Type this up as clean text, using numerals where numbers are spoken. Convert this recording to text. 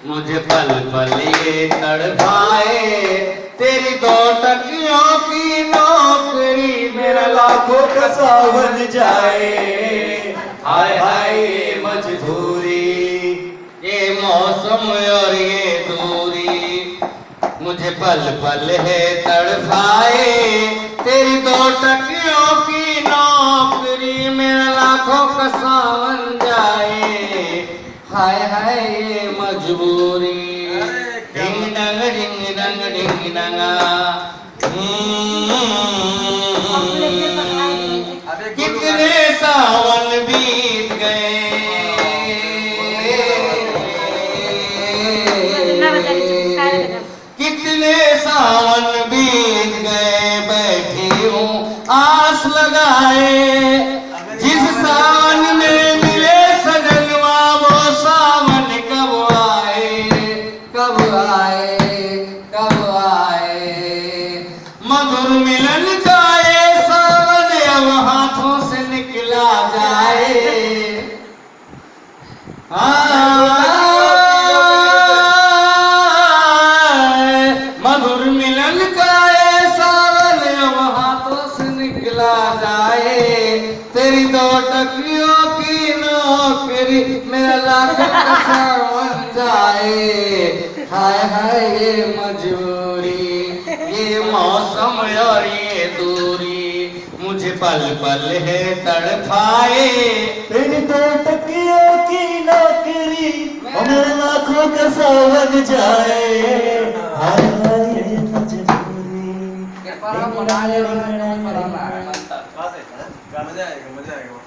मुझे पल पल ये तड़पाए, तेरी 2 टकियों की नौकरी मेरा लाखों का सावन जाए। हाय हाय ये मजबूरी, ये मौसम और ये दूरी, मुझे पल पल है तड़पाए, तेरी 2 टकियों की नौकरी मेरा लाखों का सावन जाए। हाय हाय ये मजबूरी, डिंग डंग डिंग डंग डिंग डंगा। कितने सावन बीत गए, कितने सावन बीत गए, बैठी हूँ आस लगाए, जिस सावन में मिले सजनवा वो सावन कब आए, कब आए, कब आए। मधुर मिलन का ये सावन अब हाथों से निकला जाए। मधुर मिलन का ये सावन अब हाथों से निकला जाए, तेरी 2 टकियों की नौकरी मेरा लाखों का सावन जाए। हाय हाय ये मजबूरी, ये मौसम और ये दूरी, मुझे पल पल है तड़पाए, तेरी 2 टकियों की नौकरी मेरे लाखों का सावन जाए। हाय हाय ये मजबूरी। मजा आएगा मजा आएगा।